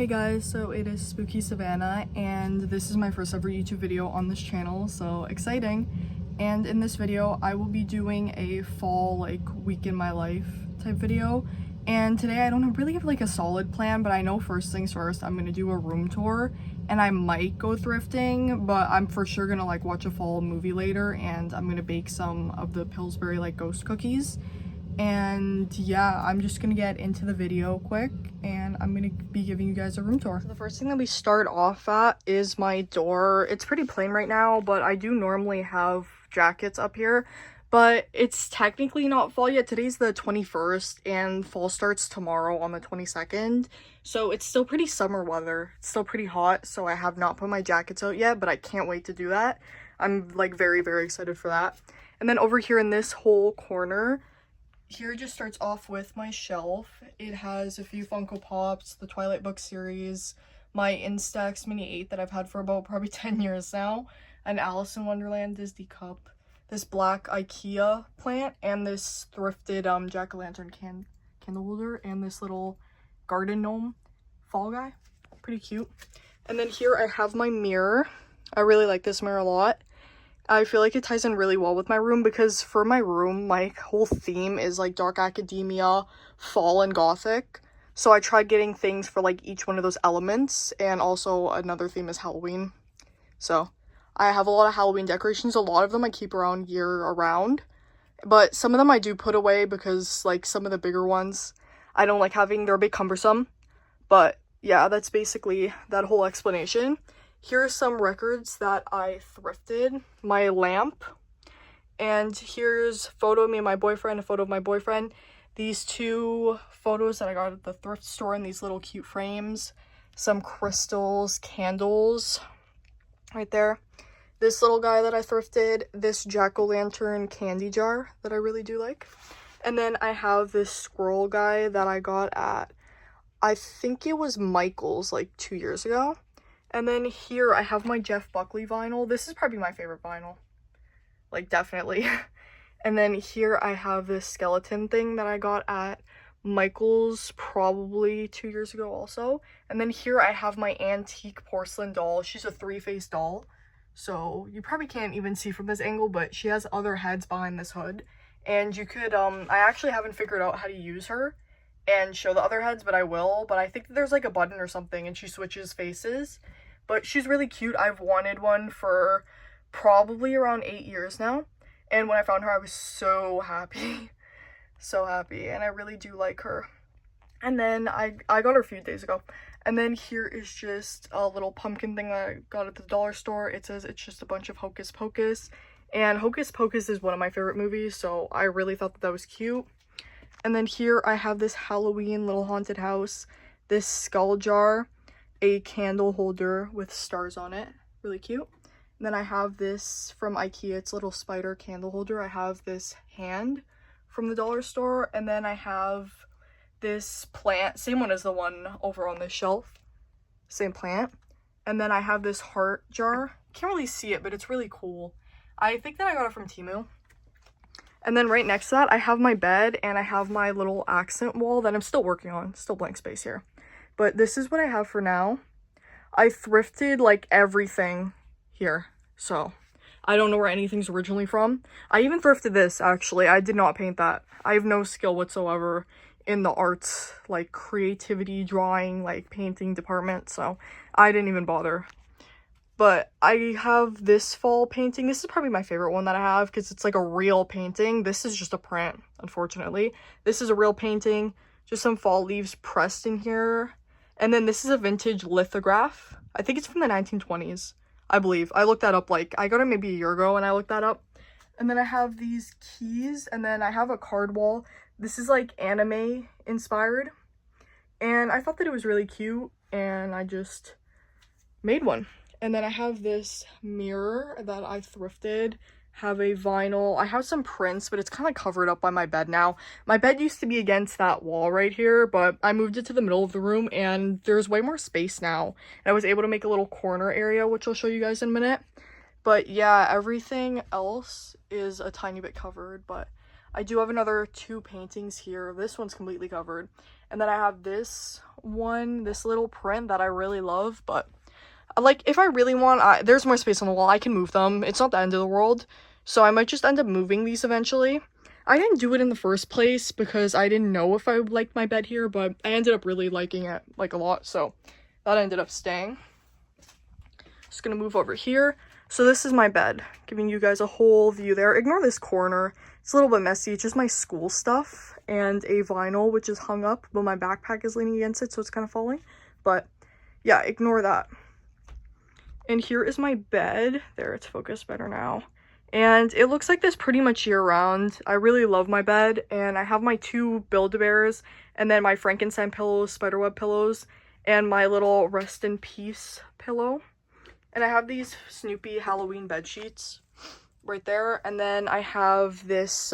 Hey guys, so it is Spooky Savannah and this is my first ever YouTube video on this channel, so exciting. And in this video I will be doing a fall week in my life type video. And today I don't really have a solid plan, but I know first things first, I'm gonna do a room tour and I might go thrifting, but I'm for sure gonna watch a fall movie later, and I'm gonna bake some of the Pillsbury ghost cookies. And yeah, I'm just gonna get into the video quick and I'm gonna be giving you guys a room tour. So the first thing that we start off at is my door. It's pretty plain right now, but I do normally have jackets up here, but it's technically not fall yet. Today's the 21st and fall starts tomorrow on the 22nd, so it's still pretty summer weather. It's still pretty hot, so I have not put my jackets out yet, but I can't wait to do that. I'm very excited for that. And then over here in this whole corner here, just starts off with my shelf. It has a few Funko Pops, the Twilight book series, my Instax Mini 8 that I've had for about probably 10 years now, an Alice in Wonderland Disney cup, this black IKEA plant, and this thrifted jack-o'-lantern candle holder, and this little garden gnome fall guy. Pretty cute. And then here I have my mirror. I really like this mirror a lot. I feel like it ties in really well with my room because for my room, my whole theme is dark academia, fall, and gothic. So I tried getting things for each one of those elements, and also another theme is Halloween. So I have a lot of Halloween decorations. A lot of them I keep around year around, but some of them I do put away because some of the bigger ones I don't like having. They're a bit cumbersome. But yeah, that's basically that whole explanation. Here are some records that I thrifted, my lamp, and here's a photo of me and my boyfriend, a photo of my boyfriend, these two photos that I got at the thrift store in these little cute frames, some crystals, candles right there, this little guy that I thrifted, this jack-o'-lantern candy jar that I really do like, and then I have this squirrel guy that I got at, I think it was Michael's 2 years ago. And then here I have my Jeff Buckley vinyl. This is probably my favorite vinyl. Definitely. And then here I have this skeleton thing that I got at Michael's probably 2 years ago also. And then here I have my antique porcelain doll. She's a three-faced doll. So you probably can't even see from this angle, but she has other heads behind this hood. And you could, I actually haven't figured out how to use her and show the other heads, but I will. But I think that there's a button or something and she switches faces. But she's really cute. I've wanted one for probably around 8 years now. And when I found her, I was so happy. So happy. And I really do like her. And then I got her a few days ago. And then here is just a little pumpkin thing that I got at the dollar store. It says it's just a bunch of Hocus Pocus. And Hocus Pocus is one of my favorite movies, so I really thought that was cute. And then here I have this Halloween little haunted house, this skull jar, a candle holder with stars on it, really cute. And then I have this from IKEA, it's a little spider candle holder. I have this hand from the dollar store, and then I have this plant, same one as the one over on this shelf, same plant. And then I have this heart jar. Can't really see it, but it's really cool. I think that I got it from Temu. And then right next to that, I have my bed, and I have my little accent wall that I'm still working on, still blank space here. But this is what I have for now. I thrifted everything here, so I don't know where anything's originally from. I even thrifted this, actually. I did not paint that. I have no skill whatsoever in the arts, creativity, drawing, painting department, so I didn't even bother. But I have this fall painting. This is probably my favorite one that I have because it's a real painting. This is just a print, unfortunately. This is a real painting, just some fall leaves pressed in here. And then this is a vintage lithograph. I think it's from the 1920s, I believe. I looked that up, I got it maybe a year ago and I looked that up. And then I have these keys, and then I have a card wall. This is anime inspired. And I thought that it was really cute, and I just made one. And then I have this mirror that I thrifted, have a vinyl. I have some prints, but it's kind of covered up by my bed now. My bed used to be against that wall right here, but I moved it to the middle of the room and there's way more space now. And I was able to make a little corner area, which I'll show you guys in a minute. But yeah, everything else is a tiny bit covered, but I do have another two paintings here. This one's completely covered. And then I have this one, this little print that I really love, but like if I really want, there's more space on the wall, I can move them. It's not the end of the world, so I might just end up moving these eventually. I didn't do it in the first place because I didn't know if I liked my bed here, but I ended up really liking it like a lot, so that ended up staying. Just gonna move over here. So this is my bed, giving you guys a whole view there. Ignore this corner, it's a little bit messy. It's just my school stuff and a vinyl which is hung up, but my backpack is leaning against it, so it's kind of falling. But yeah, ignore that. And here is my bed. There, it's focused better now. And it looks like this pretty much year round. I really love my bed, and I have my 2 Build-A-Bears, and then my Frankenstein pillows, spiderweb pillows, and my little rest in peace pillow. And I have these Snoopy Halloween bed sheets right there, and then I have this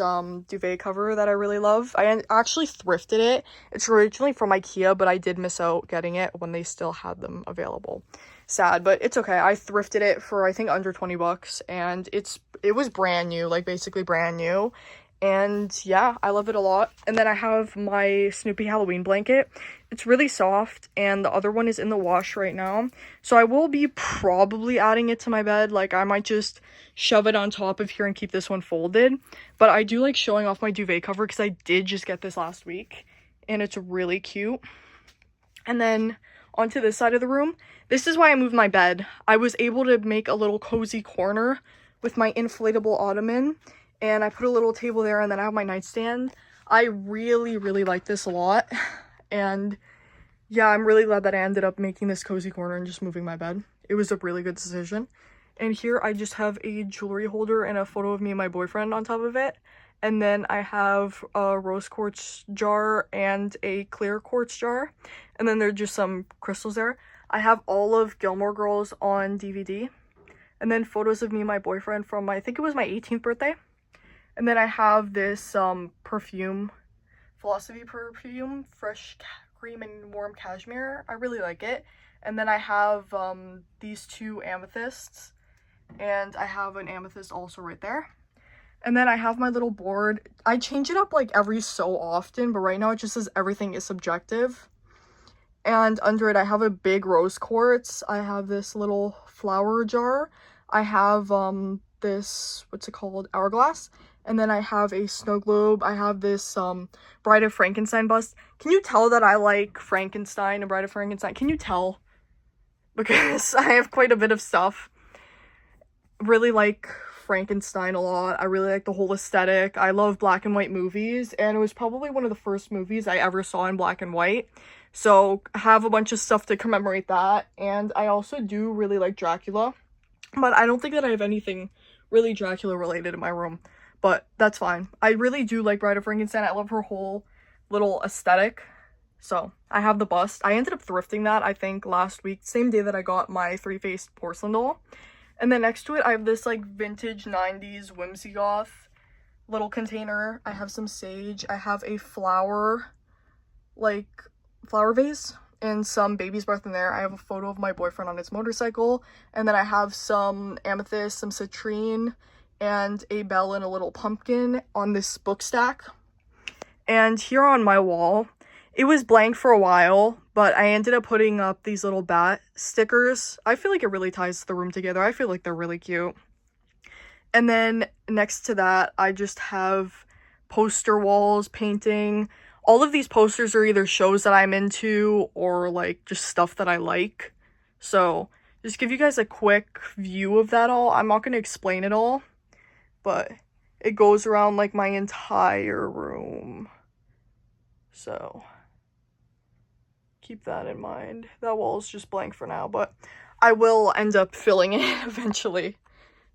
duvet cover that I really love. I actually thrifted it. It's originally from IKEA, but I did miss out getting it when they still had them available. Sad, but it's okay. I thrifted it for I think under 20 bucks, and it was brand new, like basically brand new. And yeah, I love it a lot. And then I have my Snoopy Halloween blanket. It's really soft, and the other one is in the wash right now, so I will be probably adding it to my bed. Like I might just shove it on top of here and keep this one folded, but I do like showing off my duvet cover because I did just get this last week and it's really cute. And then onto this side of the room, this is why I moved my bed. I was able to make a little cozy corner with my inflatable ottoman, and I put a little table there, and then I have my nightstand. I really like this a lot, and yeah, I'm really glad that I ended up making this cozy corner and just moving my bed. It was a really good decision. And here I just have a jewelry holder and a photo of me and my boyfriend on top of it. And then I have a rose quartz jar and a clear quartz jar. And then there's just some crystals there. I have all of Gilmore Girls on DVD. And then photos of me and my boyfriend from, I think it was my 18th birthday. And then I have this perfume, Philosophy perfume, fresh cream and warm cashmere. I really like it. And then I have these 2 amethysts. And I have an amethyst also right there. And then I have my little board. I change it up like every so often, but right now it just says everything is subjective. And under it I have a big rose quartz. I have this little flower jar. I have this, what's it called, hourglass. And then I have a snow globe. I have this Bride of Frankenstein bust. Can you tell that I like Frankenstein and Bride of Frankenstein? Can you tell? Because I have quite a bit of stuff. Really like Frankenstein a lot. I really like the whole aesthetic. I love black and white movies, and it was probably one of the first movies I ever saw in black and white. So I have a bunch of stuff to commemorate that. And I also do really like Dracula, but I don't think that I have anything really Dracula related in my room, but that's fine. I really do like Bride of Frankenstein. I love her whole little aesthetic. So I have the bust. I ended up thrifting that, I think, last week, same day that I got my 3-faced porcelain doll. And then next to it, I have this like vintage 90s whimsy goth little container. I have some sage. I have a flower vase and some baby's breath in there. I have a photo of my boyfriend on his motorcycle. And then I have some amethyst, some citrine, and a bell and a little pumpkin on this book stack. And here on my wall, it was blank for a while, but I ended up putting up these little bat stickers. I feel like it really ties the room together. I feel like they're really cute. And then next to that, I just have poster walls, painting. All of these posters are either shows that I'm into or like just stuff that I like. So just give you guys a quick view of that all. I'm not going to explain it all, but it goes around like my entire room. So keep that in mind. That wall is just blank for now, but I will end up filling it eventually.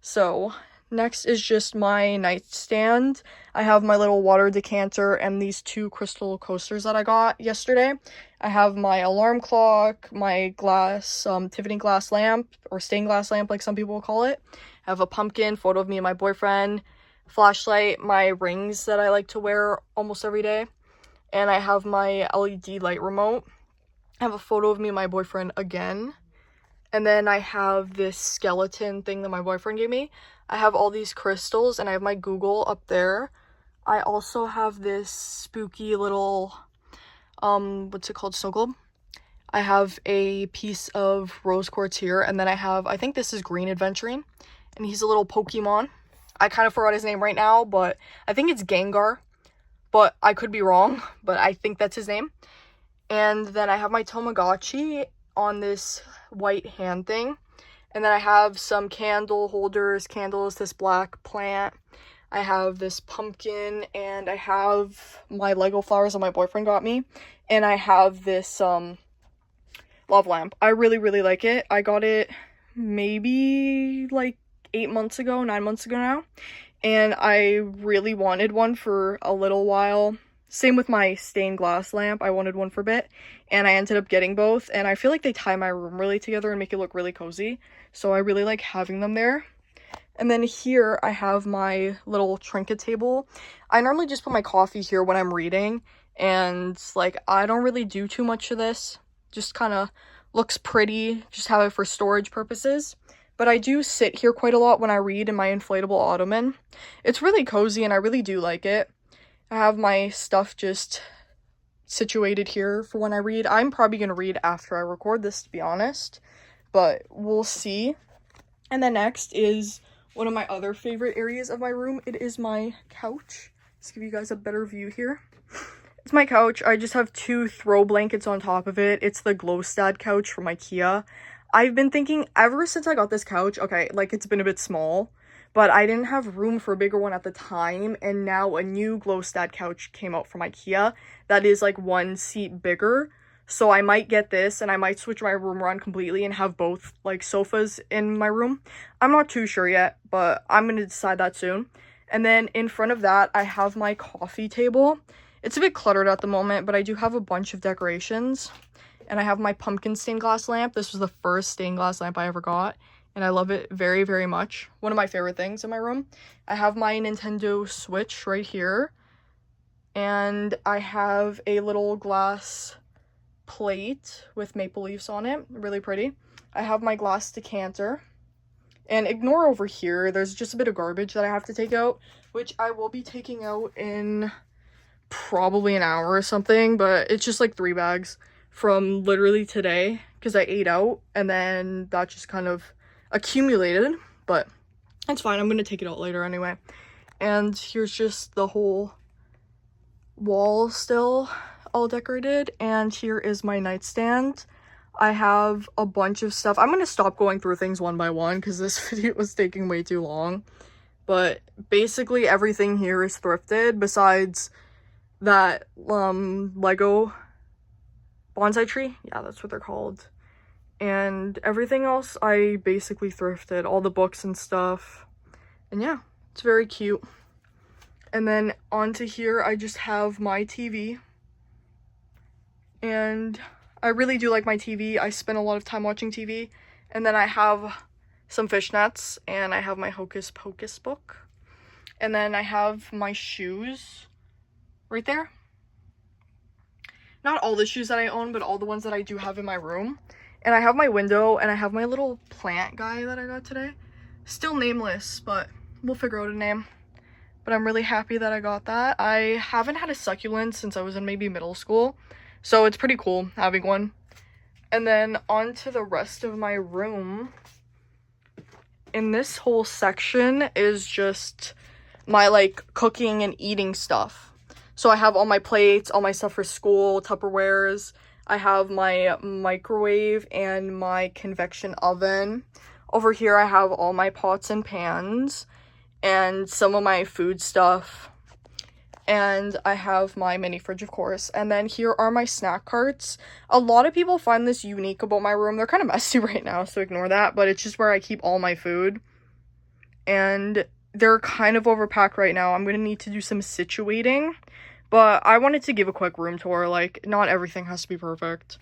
So next is just my nightstand. I have my little water decanter and these 2 crystal coasters that I got yesterday. I have my alarm clock, my glass, Tiffany glass lamp, or stained glass lamp like some people will call it. I have a pumpkin, photo of me and my boyfriend, flashlight, my rings that I like to wear almost every day, and I have my LED light remote. I have a photo of me and my boyfriend again. And then I have this skeleton thing that my boyfriend gave me. I have all these crystals, and I have my Google up there. I also have this spooky little what's it called, snow globe. I have a piece of rose quartz here, and then I think this is green adventuring, and he's a little Pokemon. I kind of forgot his name right now, but I think it's Gengar, but I could be wrong, but I think that's his name. And then I have my Tamagotchi on this white hand thing, and then I have some candle holders, candles, this black plant, I have this pumpkin, and I have my Lego flowers that my boyfriend got me, and I have this love lamp. I really, really like it. I got it maybe like 9 months ago now, and I really wanted one for a little while. Same with my stained glass lamp. I wanted one for a bit, and I ended up getting both, and I feel like they tie my room really together and make it look really cozy, so I really like having them there. And then here I have my little trinket table. I normally just put my coffee here when I'm reading, and like I don't really do too much of this. Just kind of looks pretty, just have it for storage purposes. But I do sit here quite a lot when I read in my inflatable ottoman. It's really cozy and I really do like it. I have my stuff just situated here for when I read. I'm probably going to read after I record this, to be honest, but we'll see. And then next is one of my other favorite areas of my room. It is my couch. Let's give you guys a better view here. It's my couch. I just have 2 throw blankets on top of it. It's the Glowstad couch from IKEA. I've been thinking ever since I got this couch, okay, like it's been a bit small, but I didn't have room for a bigger one at the time, and now a new Glowstad couch came out from IKEA that is like 1 seat bigger. So I might get this, and I might switch my room around completely and have both like sofas in my room. I'm not too sure yet, but I'm gonna decide that soon. And then in front of that, I have my coffee table. It's a bit cluttered at the moment, but I do have a bunch of decorations. And I have my pumpkin stained glass lamp. This was the first stained glass lamp I ever got, and I love it very, very much. One of my favorite things in my room. I have my Nintendo Switch right here, and I have a little glass plate with maple leaves on it. Really pretty. I have my glass decanter, and ignore over here, there's just a bit of garbage that I have to take out, which I will be taking out in probably an hour or something, but it's just like 3 bags from literally today because I ate out, and then that just kind of accumulated, but it's fine. I'm gonna take it out later anyway. And here's just the whole wall still all decorated, and here is my nightstand. I have a bunch of stuff. I'm gonna stop going through things one by one because this video was taking way too long, but basically everything here is thrifted besides that Lego bonsai tree. Yeah, that's what they're called. And everything else I basically thrifted, all the books and stuff. And yeah, it's very cute. And then onto here I just have my TV, and I really do like my TV. I spend a lot of time watching TV. And then I have some fishnets, and I have my Hocus Pocus book, and then I have my shoes right there. Not all the shoes that I own, but all the ones that I do have in my room. And I have my window, and I have my little plant guy that I got today. Still nameless, but we'll figure out a name. But I'm really happy that I got that. I haven't had a succulent since I was in maybe middle school, so it's pretty cool having one. And then on to the rest of my room. In this whole section is just my like cooking and eating stuff. So I have all my plates, all my stuff for school, Tupperwares. I have my microwave and my convection oven. Over here I have all my pots and pans and some of my food stuff. And I have my mini fridge, of course. And then here are my snack carts. A lot of people find this unique about my room. They're kind of messy right now, so ignore that. But it's just where I keep all my food. And they're kind of overpacked right now. I'm going to need to do some situating. But I wanted to give a quick room tour. Like, not everything has to be perfect.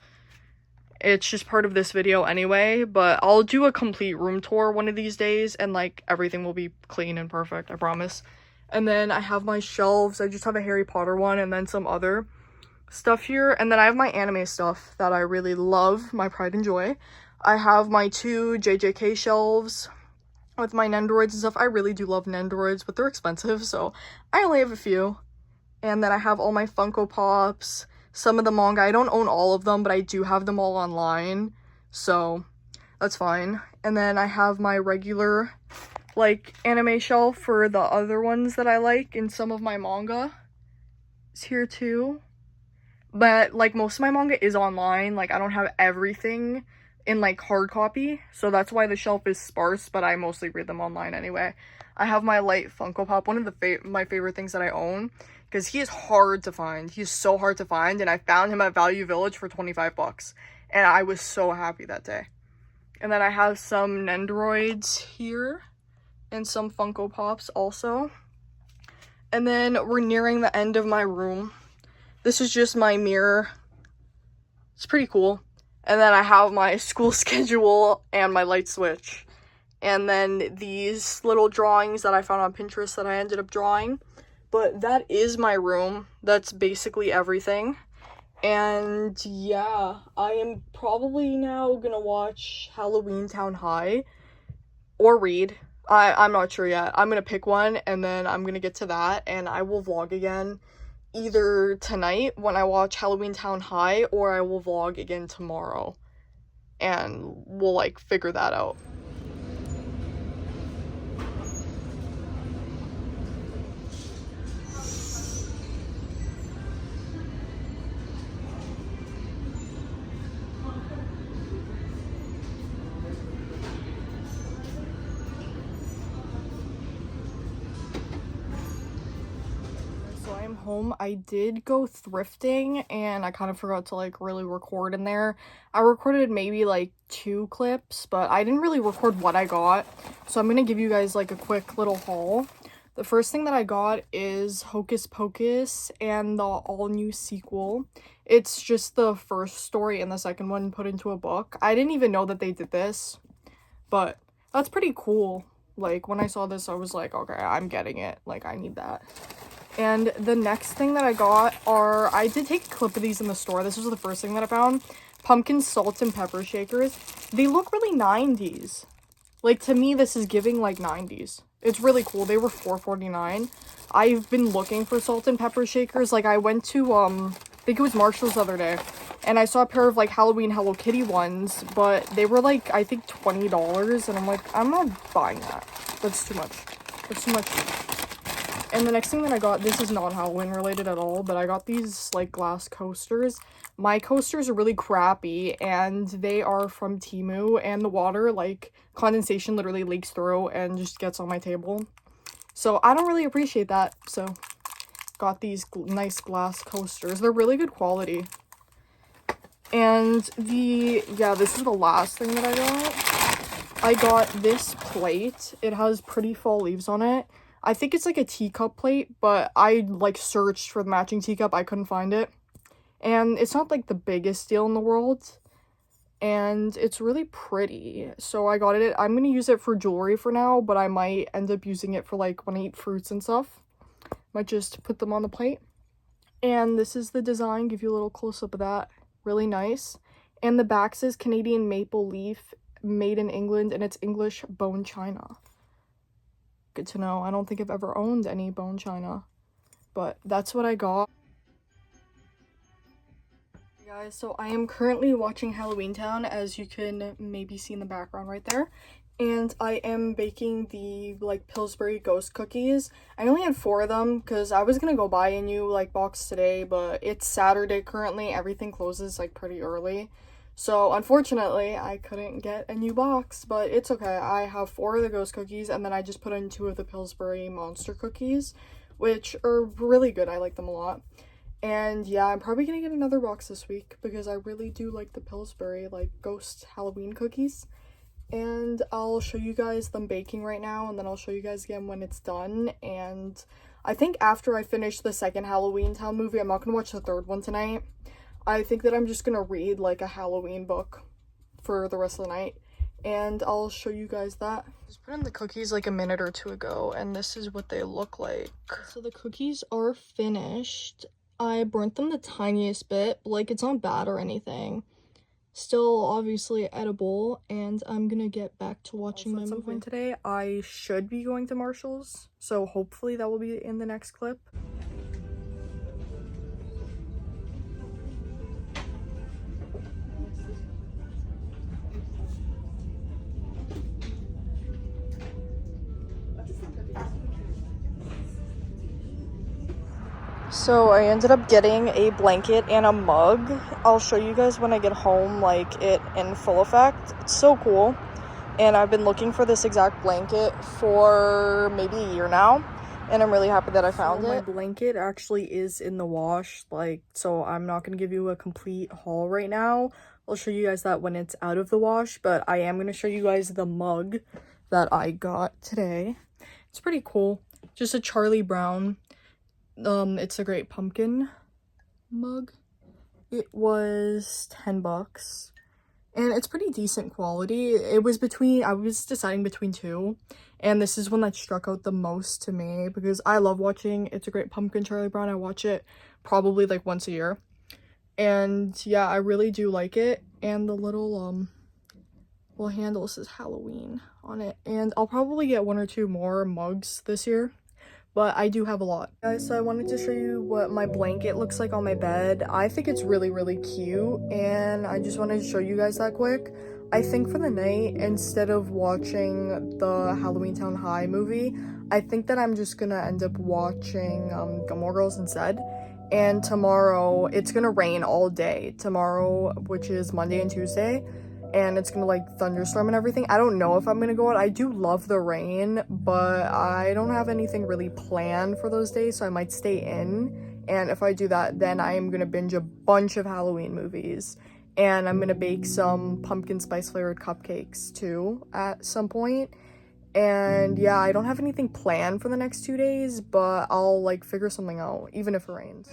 It's just part of this video anyway. But I'll do a complete room tour one of these days. And, like, everything will be clean and perfect. I promise. And then I have my shelves. I just have a Harry Potter one. And then some other stuff here. And then I have my anime stuff that I really love. My pride and joy. I have my 2 JJK shelves with my Nendoroids and stuff. I really do love Nendoroids, but they're expensive. So I only have a few. And then I have all my Funko Pops, some of the manga. I don't own all of them, but I do have them all online, so that's fine. And then I have my regular like anime shelf for the other ones that I like, and some of my manga is here too. But like most of my manga is online. Like I don't have everything in like hard copy, so that's why the shelf is sparse, but I mostly read them online anyway. I have my light Funko Pop, one of the my favorite things that I own, because he is hard to find. He's so hard to find, and I found him at Value Village for 25 bucks, and I was so happy that day. And then I have some Nendoroids here and some Funko Pops also. And then we're nearing the end of my room. This is just my mirror. It's pretty cool. And then I have my school schedule and my light switch. And then these little drawings that I found on Pinterest that I ended up drawing. But that is my room. That's basically everything. And yeah, I am probably now gonna watch Halloween Town High or read. I'm not sure yet. I'm gonna pick one, and then I'm gonna get to that, and I will vlog again either tonight when I watch Halloween Town High, or I will vlog again tomorrow, and we'll like figure that out. I'm home. I did go thrifting, and I kind of forgot to like really record in there. I recorded maybe like 2 clips, but I didn't really record what I got, so I'm gonna give you guys like a quick little haul. The first thing that I got is Hocus Pocus and the all-new sequel. It's just the first story and the second one put into a book. I didn't even know that they did this, but that's pretty cool. Like when I saw this, I was like, okay, I'm getting it. Like I need that. And the next thing that I got are, I did take a clip of these in the store. This was the first thing that I found. Pumpkin salt and pepper shakers. They look really 90s. Like, to me, this is giving, like, 90s. It's really cool. They were $4.49. I've been looking for salt and pepper shakers. Like, I went to, I think it was Marshall's the other day, and I saw a pair of, like, Halloween Hello Kitty ones, but they were, like, I think $20, and I'm like, I'm not buying that. That's too much. That's too much. And the next thing that I got, this is not Halloween related at all, but I got these, like, glass coasters. My coasters are really crappy, and they are from Temu, and the water, like, condensation literally leaks through and just gets on my table. So I don't really appreciate that, so got these nice glass coasters. They're really good quality. And this is the last thing that I got. I got this plate. It has pretty fall leaves on it. I think it's like a teacup plate, but I like searched for the matching teacup. I couldn't find it. And it's not like the biggest deal in the world. And it's really pretty. So I got it. I'm going to use it for jewelry for now, but I might end up using it for like when I eat fruits and stuff. Might just put them on the plate. And this is the design. Give you a little close up of that. Really nice. And the back says Canadian maple leaf, made in England, and it's English bone china. Good to know. I don't think I've ever owned any bone china, but that's what I got. Hey guys, so I am currently watching Halloween Town, as you can maybe see in the background right there, and I am baking the like Pillsbury ghost cookies. I only had 4 of them because I was gonna go buy a new like box today, but it's Saturday currently. Everything closes like pretty early. So, unfortunately, I couldn't get a new box, but it's okay. I have 4 of the ghost cookies, and then I just put in 2 of the Pillsbury monster cookies, which are really good. I like them a lot. And yeah, I'm probably gonna get another box this week, because I really do like the Pillsbury, like, ghost Halloween cookies. And I'll show you guys them baking right now, and then I'll show you guys again when it's done. And I think after I finish the second Halloween Town movie, I'm not gonna watch the third one tonight. I think that I'm just gonna read like a Halloween book for the rest of the night, and I'll show you guys that. Just put in the cookies like a minute or 2 ago, and this is what they look like. So the cookies are finished. I burnt them the tiniest bit, but like it's not bad or anything. Still obviously edible, and I'm gonna get back to watching my movie. At some point today, I should be going to Marshall's, so hopefully that will be in the next clip. So I ended up getting a blanket and a mug. I'll show you guys when I get home, like, it in full effect. It's so cool. And I've been looking for this exact blanket for maybe a year now, and I'm really happy that I found it. My blanket actually is in the wash, like, so I'm not gonna give you a complete haul right now. I'll show you guys that when it's out of the wash, but I am gonna show you guys the mug that I got today. It's pretty cool. Just a Charlie Brown. It's a Great Pumpkin mug. It was 10 bucks. And it's pretty decent quality. It was I was deciding between two, and this is one that struck out the most to me because I love watching It's a Great Pumpkin Charlie Brown. I watch it probably like once a year. And yeah, I really do like it. And the little handle says Halloween on it. And I'll probably get one or two more mugs this year, but I do have a lot. Guys, so I wanted to show you what my blanket looks like on my bed. I think it's really, really cute, and I just wanted to show you guys that quick. I think for the night, instead of watching the Halloween Town High movie, I think that I'm just gonna end up watching Gilmore Girls instead. And tomorrow, it's gonna rain all day. Tomorrow, which is Monday and Tuesday, and it's gonna like thunderstorm and everything. I don't know if I'm gonna go out. I do love the rain, but I don't have anything really planned for those days, so I might stay in. And if I do that, then I am gonna binge a bunch of Halloween movies, and I'm gonna bake some pumpkin spice flavored cupcakes too at some point. And yeah, I don't have anything planned for the next 2 days, but I'll like figure something out even if it rains.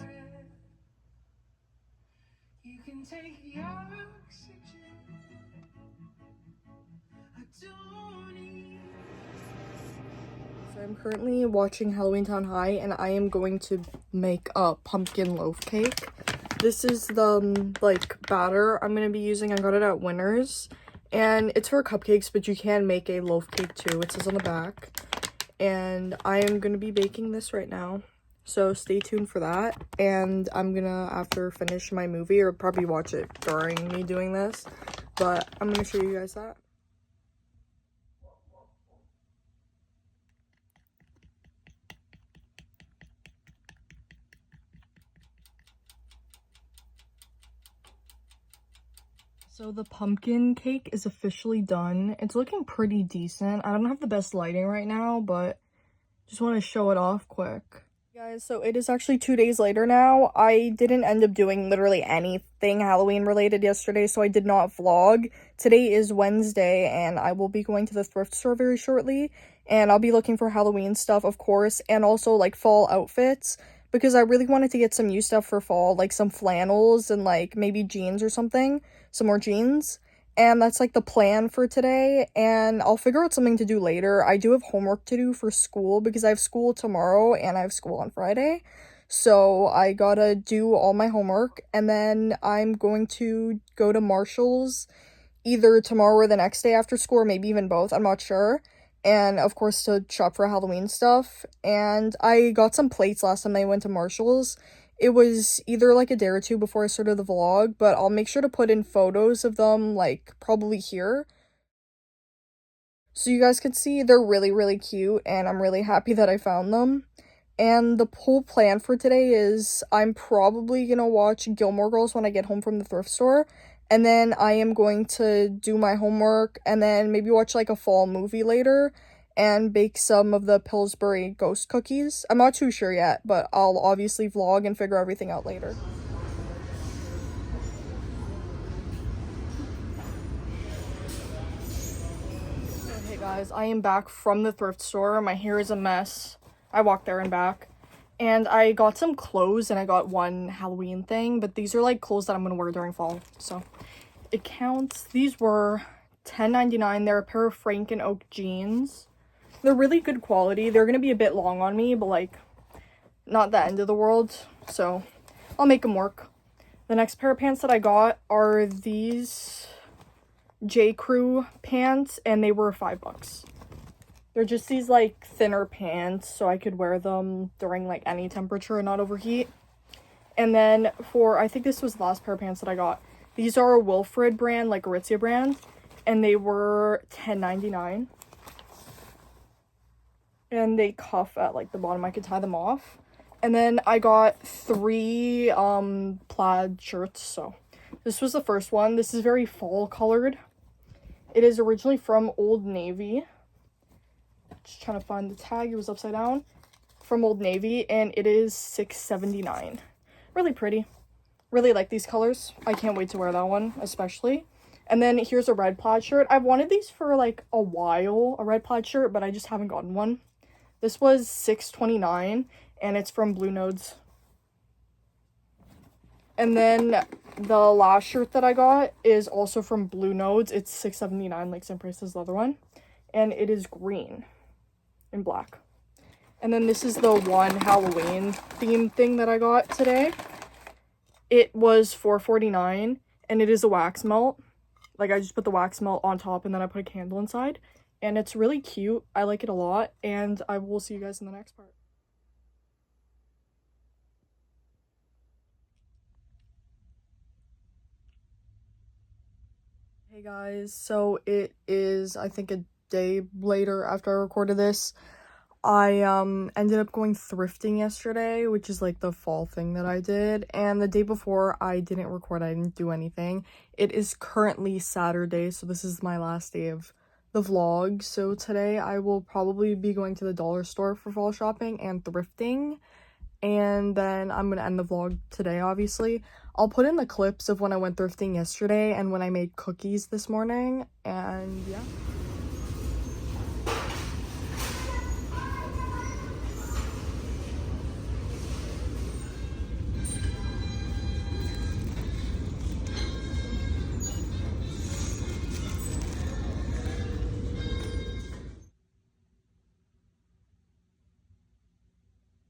You can take the oxygen. So I'm currently watching Halloween Town High, and I am going to make a pumpkin loaf cake. This is the like batter I'm gonna be using. I got it at Winners, and it's for cupcakes, but you can make a loaf cake too. It says on the back. And I am gonna be baking this right now, so stay tuned for that. And I'm gonna, after finish my movie, or probably watch it during me doing this, but I'm gonna show you guys that. So the pumpkin cake is officially done. It's looking pretty decent. I don't have the best lighting right now, but just want to show it off quick. Guys, so it is actually 2 days later now. I didn't end up doing literally anything Halloween related yesterday, so I did not vlog. Today is Wednesday, and I will be going to the thrift store very shortly, and I'll be looking for Halloween stuff, of course, and also like fall outfits, because I really wanted to get some new stuff for fall, like some flannels and like maybe jeans or something, some more jeans. And that's like the plan for today, and I'll figure out something to do later. I do have homework to do for school because I have school tomorrow and I have school on Friday. So I gotta do all my homework, and then I'm going to go to Marshall's either tomorrow or the next day after school, or maybe even both, I'm not sure. And of course to shop for Halloween stuff. And I got some plates last time I went to Marshall's. It was either like a day or two before I started the vlog, but I'll make sure to put in photos of them, like probably here, so you guys can see. They're really, really cute, and I'm really happy that I found them. And the whole plan for today is I'm probably gonna watch Gilmore Girls when I get home from the thrift store, and then I am going to do my homework, and then maybe watch like a fall movie later, and bake some of the Pillsbury ghost cookies. I'm not too sure yet, but I'll obviously vlog and figure everything out later. Okay guys, I am back from the thrift store. My hair is a mess. I walked there and back. And I got some clothes, and I got one Halloween thing, but these are like clothes that I'm gonna wear during fall, so it counts. These were $10.99. They're a pair of Frank and Oak jeans. They're really good quality. They're gonna be a bit long on me, but like not the end of the world, so I'll make them work. The next pair of pants that I got are these J. Crew pants, and they were 5 bucks. They're just these like thinner pants, so I could wear them during like any temperature and not overheat. And then I think this was the last pair of pants that I got. These are a Wilfred brand, like Aritzia brand, and they were $10.99. And they cuff at like the bottom. I could tie them off. And then I got 3 plaid shirts. So this was the first one. This is very fall colored. It is originally from Old Navy. Just trying to find the tag. It was upside down. From Old Navy, and it is $6.79. Really pretty. Really like these colors. I can't wait to wear that one, especially. And then here's a red plaid shirt. I've wanted these for like a while, a red plaid shirt, but I just haven't gotten one. This was $6.29, and it's from Blue Nodes. And then the last shirt that I got is also from Blue Nodes. It's $6.79, like same price as the other one. And it is green and black. And then this is the one Halloween themed thing that I got today. It was $4.49, and it is a wax melt. Like, I just put the wax melt on top, and then I put a candle inside. And it's really cute. I like it a lot, and I will see you guys in the next part. Hey guys, so it is, I think, a day later after I recorded this. I ended up going thrifting yesterday, which is like the fall thing that I did, and the day before I didn't record. I didn't do anything. It is currently Saturday, so this is my last day of the vlog. So today I will probably be going to the dollar store for fall shopping and thrifting, and then I'm gonna end the vlog today. Obviously I'll put in the clips of when I went thrifting yesterday and when I made cookies this morning, and yeah.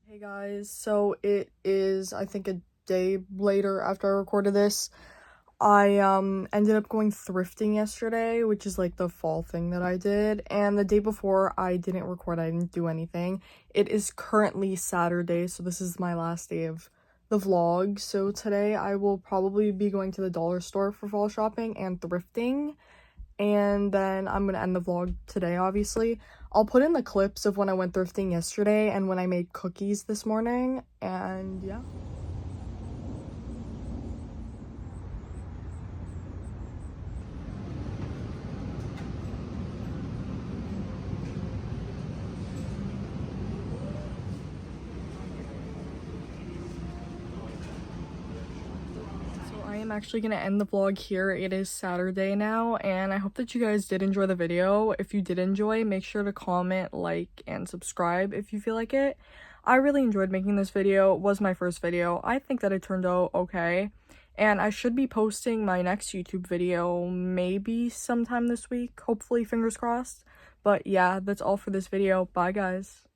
Hey guys, so it is, I think, a day later after I recorded this. I ended up going thrifting yesterday, which is like the fall thing that I did, and the day before I didn't record. I didn't do anything. It is currently Saturday, so this is my last day of the vlog. So today I will probably be going to the dollar store for fall shopping and thrifting, and then I'm gonna end the vlog today. Obviously I'll put in the clips of when I went thrifting yesterday and when I made cookies this morning, and yeah. I'm actually gonna end the vlog here. It is Saturday now, and I hope that you guys did enjoy the video. If you did enjoy, make sure to comment, like, and subscribe if you feel like it. I really enjoyed making this video. It was my first video. I think that it turned out okay, and I should be posting my next YouTube video maybe sometime this week, hopefully, fingers crossed. But yeah, that's all for this video. Bye guys.